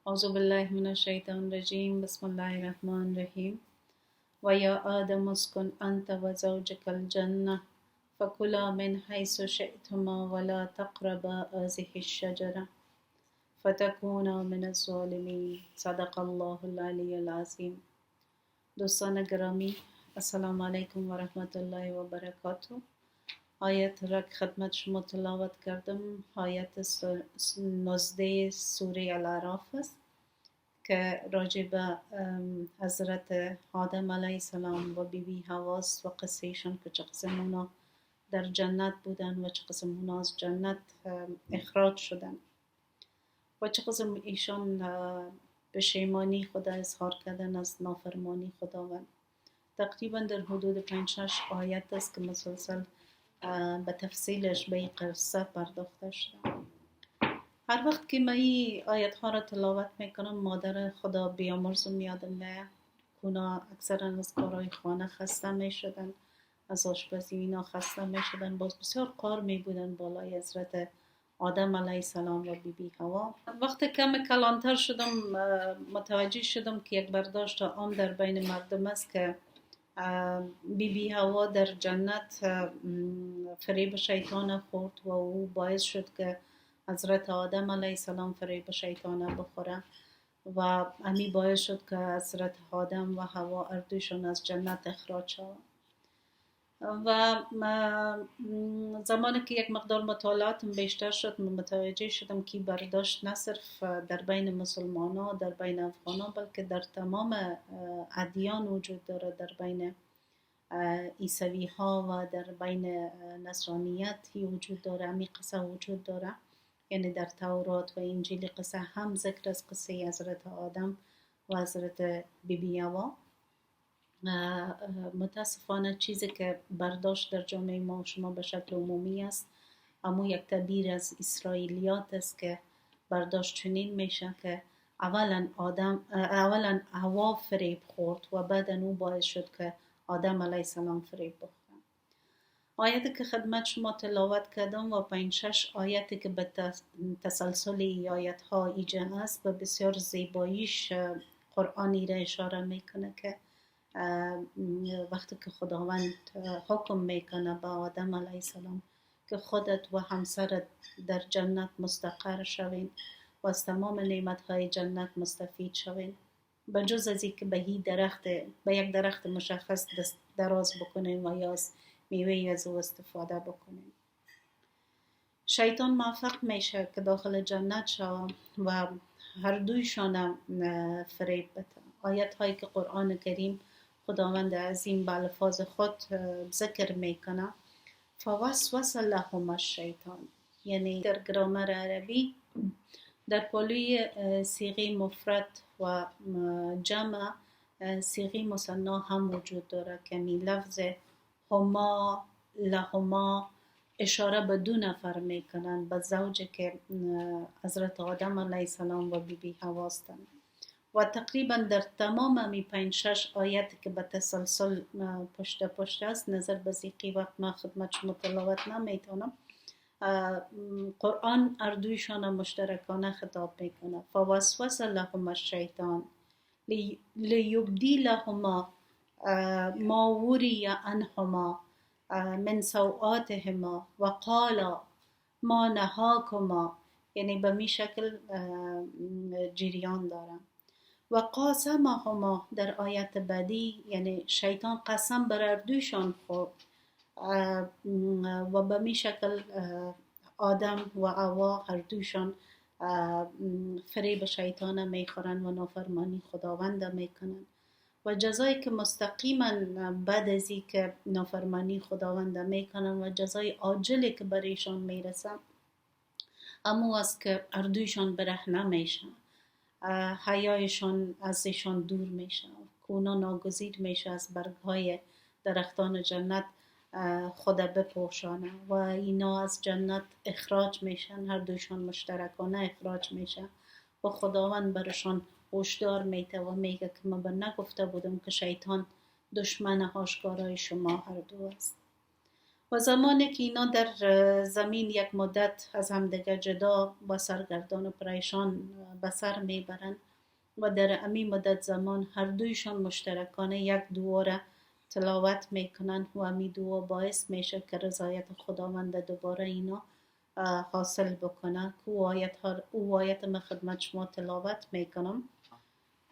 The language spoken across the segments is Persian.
أعوذ بالله من الشيطان الرجيم بسم الله الرحمن الرحيم ويا آدم اسكن أنت وزوجك الجنة فكلا من حيث شئتما ولا تقربا هذه الشجرة فتكونا من الظالمين صدق الله العلی العظیم. دوستان گرامی، السلام علیکم و رحمت الله و برکاته. آیت را که خدمت شما تلاوت کردم آیت 19 سوره الاعراف است که راجع به حضرت آدم علیه السلام و بیبی حواست و قصهشان که چه قسم اونا در جنت بودن و چه قسم اونا از جنت اخراج شدن و چه قسم ایشان پشیمانی خدا اظهار کردن از نافرمانی خداوند. تقریبا در حدود 5-6 آیت است که مسلسل به تفصیلش به این قصه پرداخته شدم. هر وقت که من این آیت ها را تلاوت میکنم مادر خدا بیامرزم یادم میاد. اونا اکثرا از کارهای خانه خسته میشدن، از آشپزی اینا خسته میشدن، باز بسیار کار میبودن بالای حضرت آدم علیه السلام و بیبی حوا. وقتی کم کلانتر شدم متوجه شدم که یک برداشت عام در بین مردم است که بیبی حوا در جنت فریب شیطان خورد و او باعث شد که حضرت آدم علیه السلام فریب شیطان بخوره و امی باعث شد که حضرت آدم و حوا اردوشون از جنت اخراج شد. و زمانی که یک مقدار مطالعاتم بیشتر شد متوجه شدم که برداشت نه صرف در بین مسلمان ها در بین افغان ها بلکه در تمام ادیان وجود داره، در بین عیسوی ها و در بین نصرانیت وجود داره. امی قصه وجود داره، یعنی در تورات و انجیل قصه هم ذکر از قصه حضرت آدم و حضرت بیبی حوا. متاسفانه چیزی که برداشت در جامعه ما شما به شکل عمومی است اما یک تعبیر از اسرائیلیات است که برداشت چنین میشه که اولا حوا فریب خورد و بعد او باعث شد که آدم علیه السلام فریب بخورد. آیتی که خدمت شما تلاوت کردم و 5-6 آیتی که به تسلسل آیت ها ایجا است به بسیار زیباییش قرآنی را اشاره میکنه که وقتی که خداوند حکم میکنه به آدم علیه السلام که خودت و همسرت در جنت مستقر شوین و از تمام نعمت های جنت مستفید شوین به جز از این که به یک درخت مشخص دست دراز بکنین و یا از میوه از او استفاده بکنین. شیطان موفق میشه که داخل جنت شود و هر دویشان فریب بده. آیت هایی که قرآن کریم خداوند عظیم به الفاظ خود ذکر میکنه فوسوس لهما الشیطان، یعنی در گرامر عربی در پالوی صیغه مفرد و جمع صیغه مثنا هم وجود داره که می لفظ هما لهما اشاره به 2 نفر میکنن، به زوجی که حضرت آدم علیه السلام و بیبی حوا هستند. و تقریبا در تمام امی 5-6 آیتی که به تسلسل پشت است نظر به زیقی وقت ما خدمت شما تلاوت نمیتونم، قرآن اردویشان مشترکانه خطاب میکنه فوسوس لهما الشیطان لیبدی لهما ما وری عنهما من سوآتهما و قالا ما نهاکما، یعنی به می شکل جریان دارم. و قاسمهما در آیت بعدی یعنی شیطان قسم بر اردویشان خورد و به می شکل آدم و حوا هر دویشان فریب شیطان میخورن و نافرمانی خداوند میکنن و جزایی که مستقیما بعد از این که نافرمانی خداوند میکنن و جزای عاجلی که برایشان میرسه اما است که اردویشان برهنه میشن، حیایشان ازشان دور میشه، اونا ناگزیر میشه از برگهای درختان جنت خود بپوشانه و اینا از جنت اخراج میشن، هر دوشان مشترکانه اخراج میشه و خداوند برشان هشدار میده و میگه که من به نگفته بودم که شیطان دشمن آشکارای شما هر دو است. و زمانی که اینا در زمین یک مدت از همدیگه جدا و سرگردان و پریشان به سر میبرند و در امی مدت زمان هر دویشان مشترکانه یک دعا را تلاوت میکنن و امی دعا باعث میشه که رضایت خداوند دوباره اینا حاصل بکنه. که او آیت من خدمت شما تلاوت میکنم.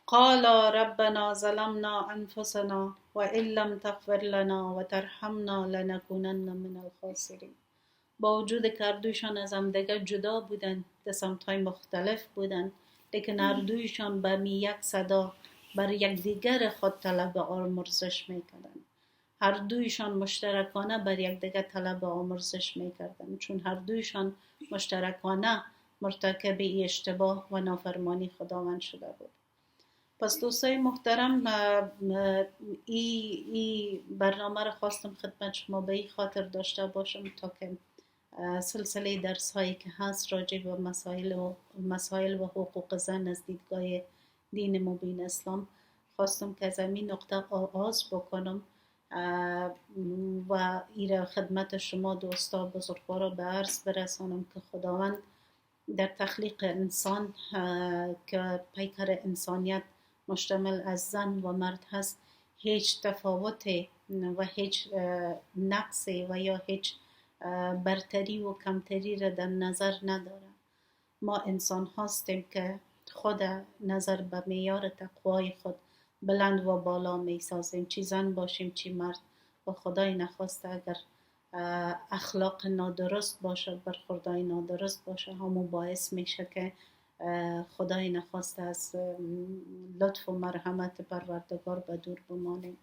قال ربنا ظلمنا انفسنا وان لم تغفر لنا وترحمنا لنكونن من الخاسرین. با وجود که هر دویشان از هم دیگه جدا بودن، در سمت‌های مختلف بودن، لیکن هر دویشان به می یک صدا بر یک دیگر خود طلب آمرزش میکردن. هر دویشان مشترکانه بر یک دیگر طلب آمرزش میکردن، چون هر دویشان مشترکانه مرتکب اشتباه و نافرمانی خداوند شده بود. پس دوستای محترم، ای برنامه رو خواستم خدمت شما به این خاطر داشته باشم تا که سلسله درس هایی که هست راجع به مسائل و حقوق زن از دیدگاه دین مبین اسلام خواستم که از این نقطه آغاز بکنم و ایره خدمت شما دوستا بزرگوارا به عرض برسانم که خداوند در تخلیق انسان که پیکر انسانیت مشتمل از زن و مرد هست هیچ تفاوتی و هیچ نقصی و یا هیچ برتری و کمتری را در نظر نداره. ما انسان هستیم که خود نظر به معیار تقوای خود بلند و بالا می سازیم، چی زن باشیم چی مرد. و خدای نخواسته اگر اخلاق نادرست باشه، برخوردهای نادرست باشه، همون باعث میشه که خدای نخواسته از لطف و مرحمت پروردگار به دور بمانیم.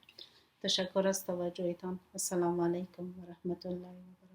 تشکر از توجهتان. السلام علیکم و رحمت الله و برکاته.